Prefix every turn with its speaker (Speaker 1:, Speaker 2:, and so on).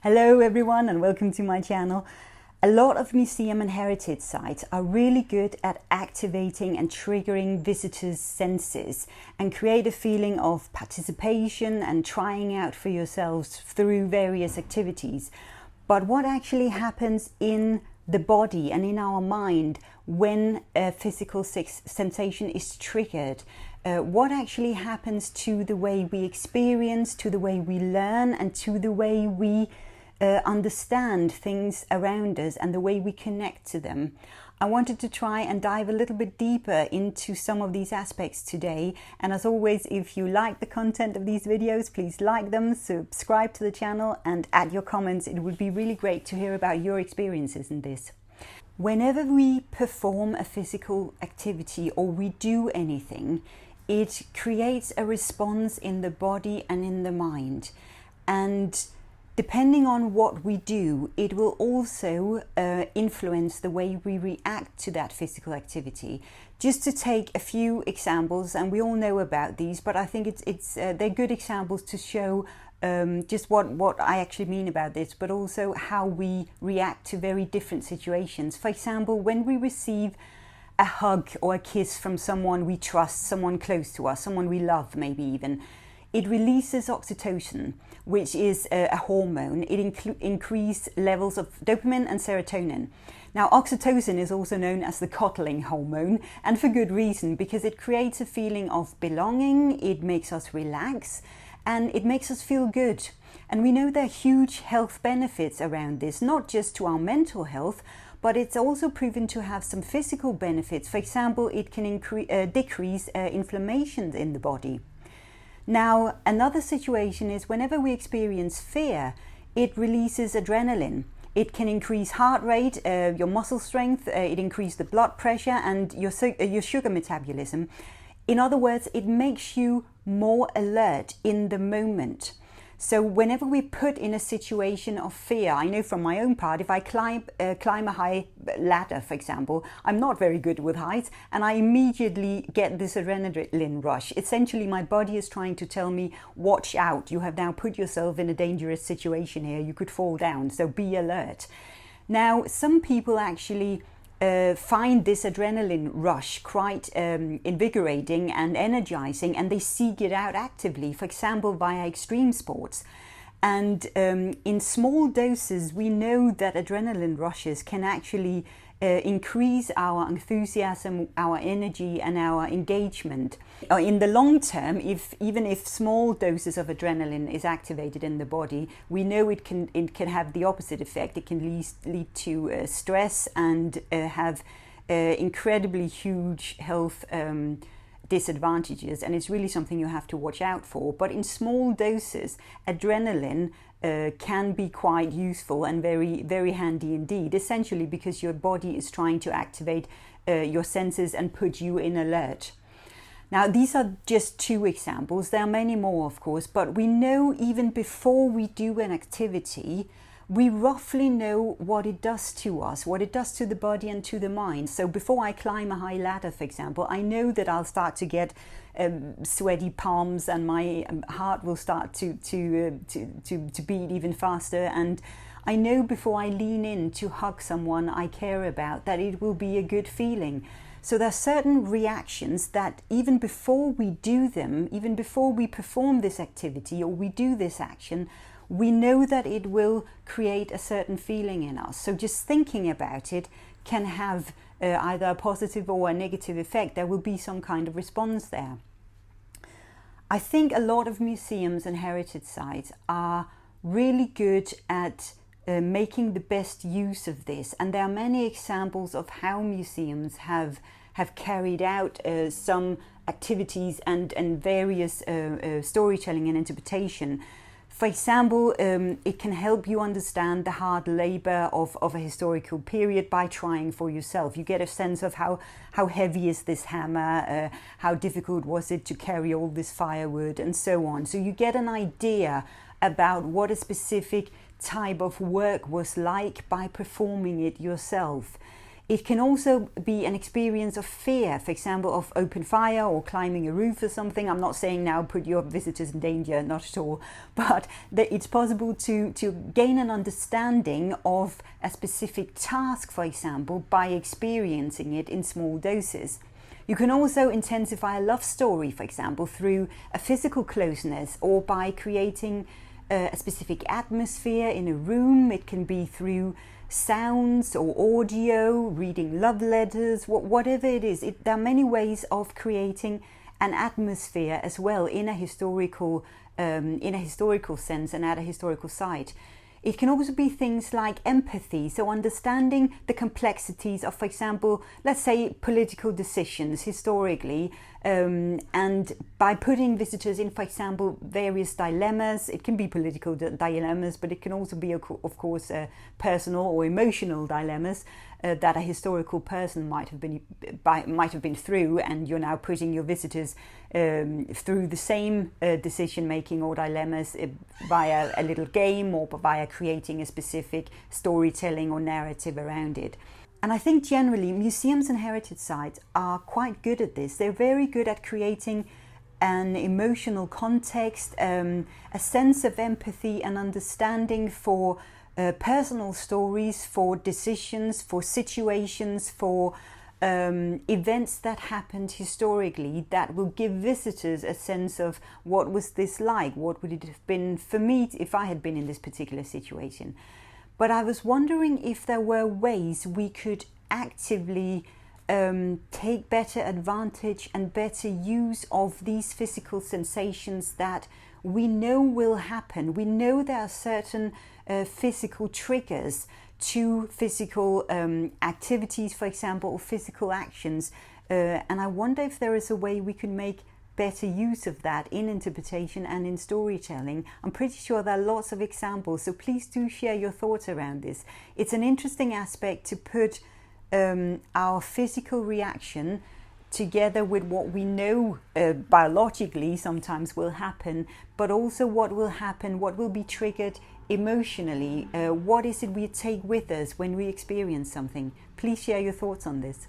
Speaker 1: Hello everyone and welcome to my channel. A lot of museum and heritage sites are really good at activating and triggering visitors' senses and create a feeling of participation and trying out for yourselves through various activities. But what actually happens in the body and in our mind when a physical sensation is triggered? What actually happens to the way we experience, to the way we learn, and to the way we understand things around us and the way we connect to them? I wanted to try and dive a little bit deeper into some of these aspects today. And as always, if you like the content of these videos, please like them, subscribe to the channel and add your comments. It would be really great to hear about your experiences in this. Whenever we perform a physical activity or we do anything, it creates a response in the body and in the mind. And depending on what we do, it will also influence the way we react to that physical activity. Just to take a few examples, and we all know about these, but I think they're good examples to show just what I actually mean about this, but also how we react to very different situations. For example, when we receive a hug or a kiss from someone we trust, someone close to us, someone we love maybe even, it releases oxytocin, which is a hormone. It increases levels of dopamine and serotonin. Now, oxytocin is also known as the coddling hormone, and for good reason, because it creates a feeling of belonging, it makes us relax, and it makes us feel good. And we know there are huge health benefits around this, not just to our mental health, but it's also proven to have some physical benefits. For example, it can decrease inflammation in the body. Now, another situation is whenever we experience fear, it releases adrenaline. It can increase heart rate, your muscle strength, it increases the blood pressure and your sugar metabolism. In other words, it makes you more alert in the moment. So whenever we're put in a situation of fear, I know from my own part, if I climb a high ladder, for example, I'm not very good with heights, and I immediately get this adrenaline rush. Essentially, my body is trying to tell me, watch out, you have now put yourself in a dangerous situation here, you could fall down, so be alert. Now, some people actually find this adrenaline rush quite invigorating and energizing, and they seek it out actively, for example via extreme sports. And in small doses we know that adrenaline rushes can actually increase our enthusiasm, our energy and our engagement. In the long term, even if small doses of adrenaline is activated in the body, we know it can have the opposite effect. It can lead to stress and have incredibly huge health disadvantages, and it's really something you have to watch out for. But in small doses, adrenaline can be quite useful and very, very handy indeed, essentially because your body is trying to activate your senses and put you in alert. Now, these are just two examples. There are many more, of course, but we know even before we do an activity, we roughly know what it does to us, what it does to the body and to the mind. So before I climb a high ladder, for example, I know that I'll start to get sweaty palms and my heart will start to beat even faster. And I know before I lean in to hug someone I care about that it will be a good feeling. So there are certain reactions that even before we do them, even before we perform this activity or we do this action, we know that it will create a certain feeling in us. So just thinking about it can have either a positive or a negative effect. There will be some kind of response there. I think a lot of museums and heritage sites are really good at making the best use of this. And there are many examples of how museums have carried out some activities and various storytelling and interpretation. For example, it can help you understand the hard labor of a historical period by trying for yourself. You get a sense of how heavy is this hammer, how difficult was it to carry all this firewood and so on. So you get an idea about what a specific type of work was like by performing it yourself. It can also be an experience of fear, for example, of open fire or climbing a roof or something. I'm not saying now put your visitors in danger, not at all, but that it's possible to gain an understanding of a specific task, for example, by experiencing it in small doses. You can also intensify a love story, for example, through a physical closeness or by creating a specific atmosphere in a room. It can be through sounds or audio, reading love letters, whatever it is. There are many ways of creating an atmosphere as well in a historical sense and at a historical site. It can also be things like empathy, so understanding the complexities of, for example, let's say political decisions historically, and by putting visitors in, for example, various dilemmas. It can be political dilemmas, but it can also be, of course, personal or emotional dilemmas that a historical person might have been through, and you're now putting your visitors through the same decision making or dilemmas via a little game or via creating a specific storytelling or narrative around it. And I think generally museums and heritage sites are quite good at this. They're very good at creating an emotional context, a sense of empathy and understanding for personal stories, for decisions, for situations, for events that happened historically that will give visitors a sense of what was this like, what would it have been for me if I had been in this particular situation. But I was wondering if there were ways we could actively take better advantage and better use of these physical sensations that we know will happen. We know there are certain physical triggers to physical activities, for example, or physical actions. And I wonder if there is a way we can make better use of that in interpretation and in storytelling. I'm pretty sure there are lots of examples, so please do share your thoughts around this. It's an interesting aspect to put our physical reaction together with what we know biologically sometimes will happen, but also what will happen, what will be triggered emotionally, what is it we take with us when we experience something. Please share your thoughts on this.